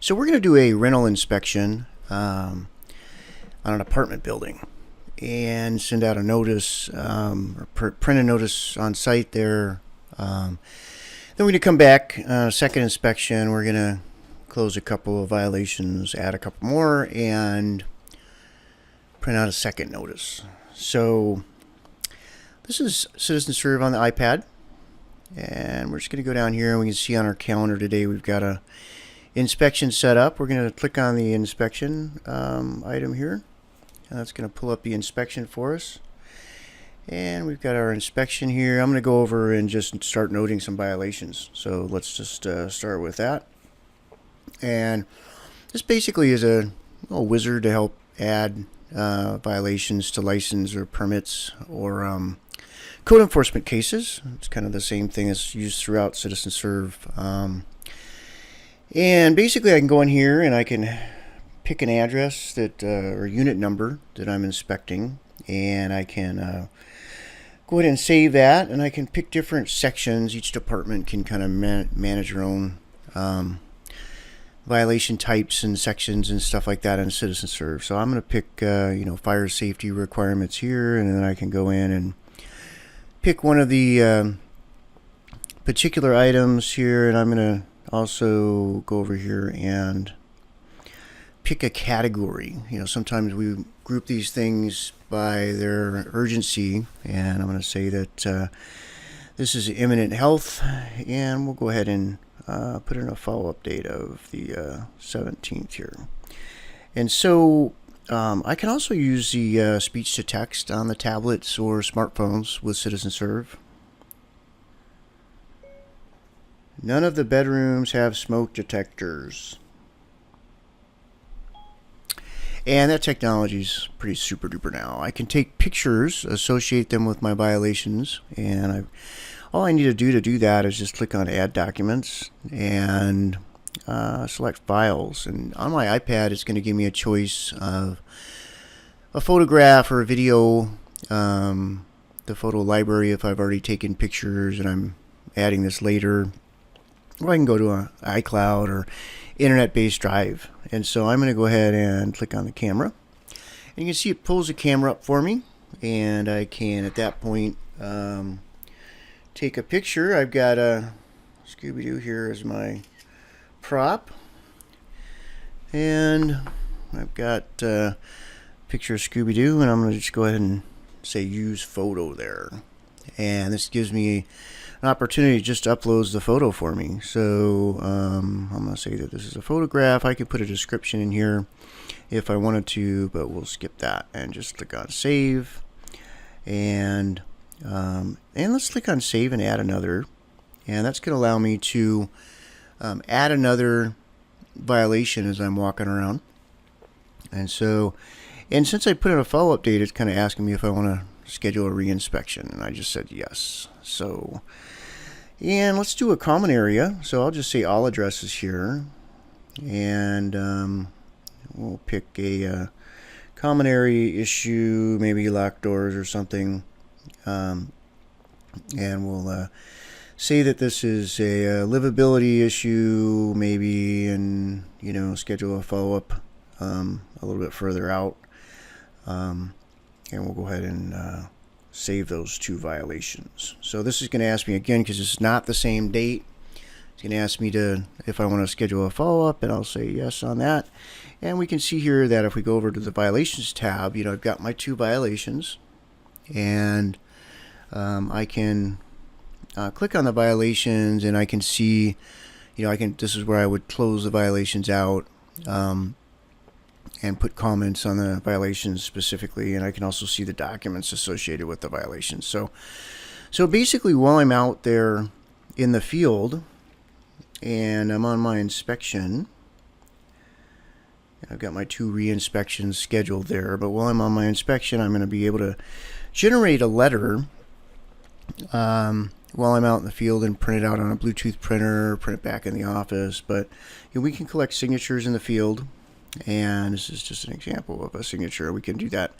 So we're going to do a rental inspection on an apartment building and send out a notice or print a notice on site there. Then we're going to come back, second inspection. We're going to close a couple of violations, add a couple more, and print out a second notice. So this is Citizenserve on the iPad. And we're just going to go down here and we can see on our calendar today we've got a inspection set up. We're going to click on the inspection item here. And that's going to pull up the inspection for us. And we've got our inspection here. I'm going to go over and just start noting some violations. So let's just start with that. And this basically is a little wizard to help add violations to license or permits or code enforcement cases. It's kind of the same thing as used throughout Citizenserve. And basically I can go in here and I can pick an address that or unit number that I'm inspecting, and I can go ahead and save that, and I can pick different sections. Each department can kind of manage their own violation types and sections and stuff like that in Citizenserve. So I'm going to pick fire safety requirements here, and then I can go in and pick one of the particular items here, and I'm going to also go over here and pick a category. Sometimes we group these things by their urgency, and I'm going to say that this is imminent health, and we'll go ahead and put in a follow-up date of the 17th here. And so I can also use the speech to text on the tablets or smartphones with Citizenserve. None of the bedrooms have smoke detectors. And that technology is pretty super duper now. I can take pictures, associate them with my violations, and all I need to do that is just click on Add Documents and select Files. And on my iPad, it's going to give me a choice of a photograph or a video, the photo library if I've already taken pictures and I'm adding this later. Or I can go to an iCloud or internet-based drive. And so I'm going to go ahead and click on the camera. And you can see it pulls the camera up for me. And I can, at that point, take a picture. I've got a Scooby-Doo here as my prop. And I've got a picture of Scooby-Doo. And I'm going to just go ahead and say Use Photo there. And this gives me an opportunity just to upload the photo for me. So I'm going to say that this is a photograph. I could put a description in here if I wanted to, but we'll skip that and just click on Save. And let's click on Save and add another. And that's going to allow me to add another violation as I'm walking around. And since I put in a follow-up date, it's kind of asking me if I want to schedule a reinspection, and I just said yes. So, and let's do a common area. So I'll just say all addresses here, and we'll pick a common area issue, maybe locked doors or something, and we'll say that this is a livability issue, maybe, and schedule a follow-up a little bit further out. And we'll go ahead and save those two violations. So this is going to ask me again, because it's not the same date. It's going to ask me if I want to schedule a follow-up, and I'll say yes on that. And we can see here that if we go over to the violations tab, I've got my two violations, and I can click on the violations, and I can see, this is where I would close the violations out. And put comments on the violations specifically, and I can also see the documents associated with the violations. So basically, while I'm out there in the field and I'm on my inspection, I've got my two re-inspections scheduled there, but while I'm on my inspection, I'm going to be able to generate a letter while I'm out in the field and print it out on a Bluetooth printer, print it back in the office. But we can collect signatures in the field. And this is just an example of a signature. We can do that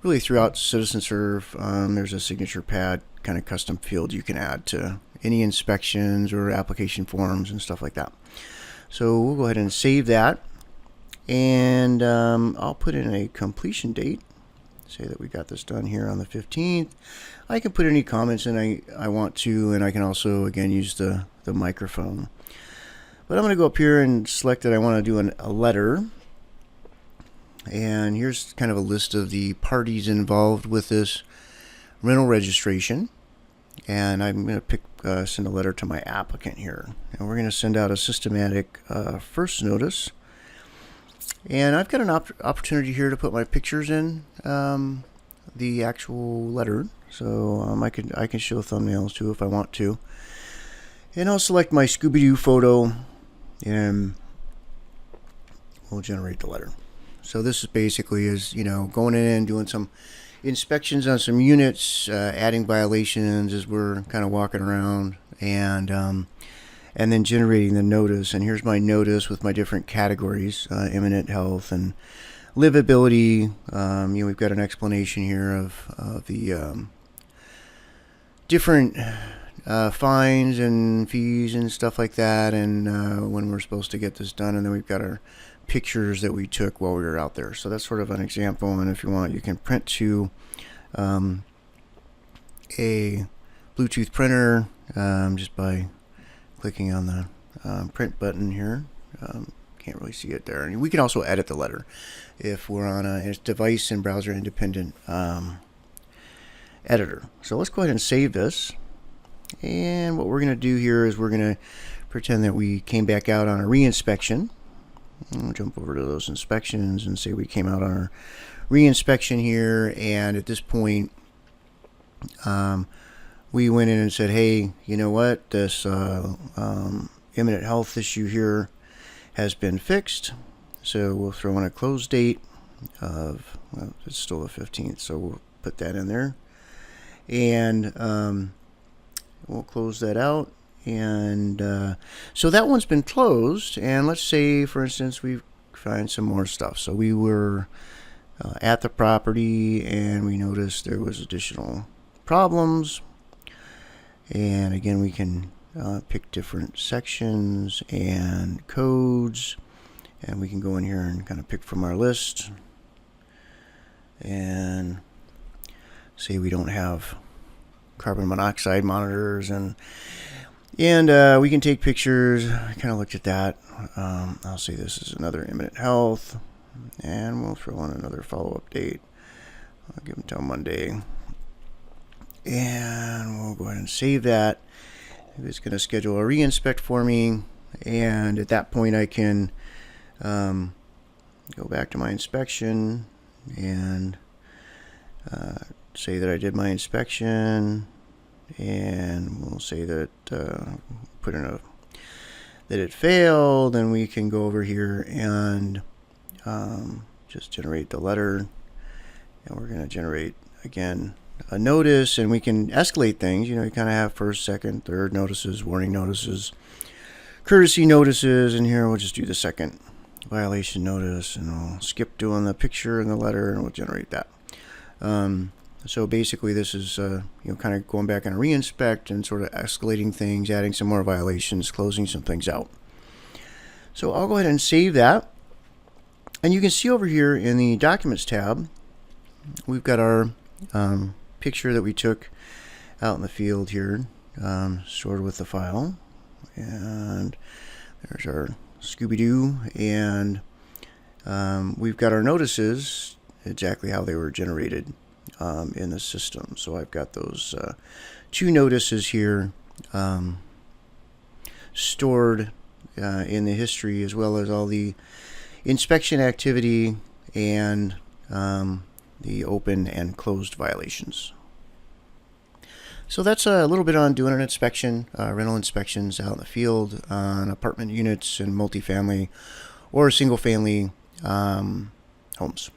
really throughout Citizenserve. There's a signature pad kind of custom field you can add to any inspections or application forms and stuff like that. So we'll go ahead and save that, and I'll put in a completion date. Say that we got this done here on the 15th. I can put any comments in I want to, and I can also again use the microphone. But I'm going to go up here and select that I want to do a letter. And here's kind of a list of the parties involved with this rental registration. And I'm going to send a letter to my applicant here. And we're going to send out a systematic first notice. And I've got an opportunity here to put my pictures in the actual letter. So I can show thumbnails too if I want to. And I'll select my Scooby-Doo photo, and we'll generate the letter. So this is basically going in and doing some inspections on some units, adding violations as we're kind of walking around, and then generating the notice. And here's my notice with my different categories: imminent health and livability. We've got an explanation here of the different fines and fees and stuff like that, and when we're supposed to get this done. And then we've got our pictures that we took while we were out there. So that's sort of an example, and if you want, you can print to a Bluetooth printer just by clicking on the print button here. Can't really see it there. And we can also edit the letter if we're on a device and browser independent editor. So let's go ahead and save this. And what we're going to do here is we're going to pretend that we came back out on a reinspection. We'll jump over to those inspections and say we came out on our reinspection here, and at this point we went in and said, hey, you know what, this imminent health issue here has been fixed. So we'll throw in a close date of, well, it's still the 15th, so we'll put that in there, and we'll close that out. And so that one's been closed. And let's say, for instance, we find some more stuff. So we were at the property and we noticed there was additional problems. And again, we can pick different sections and codes, and we can go in here and kind of pick from our list and say we don't have carbon monoxide monitors, and we can take pictures. I kind of looked at that. I'll say this is another imminent health, and we'll throw on another follow-up date. I'll give them till Monday, and we'll go ahead and save that. It's going to schedule a reinspect for me, and at that point I can go back to my inspection and say that I did my inspection, and we'll say that put in that it failed, and we can go over here and just generate the letter, and we're going to generate again a notice, and we can escalate things. You kind of have first, second, third notices, warning notices, courtesy notices, and here we'll just do the second violation notice, and we'll skip doing the picture and the letter, and we'll generate that. So basically this is kind of going back and reinspect and sort of escalating things, adding some more violations, closing some things out. So I'll go ahead and save that, and you can see over here in the Documents tab we've got our picture that we took out in the field here, stored with the file, and there's our Scooby-Doo, and we've got our notices, exactly how they were generated in the system. So I've got those two notices here stored in the history, as well as all the inspection activity and the open and closed violations. So that's a little bit on doing an inspection, rental inspections out in the field on apartment units and multifamily or single family homes.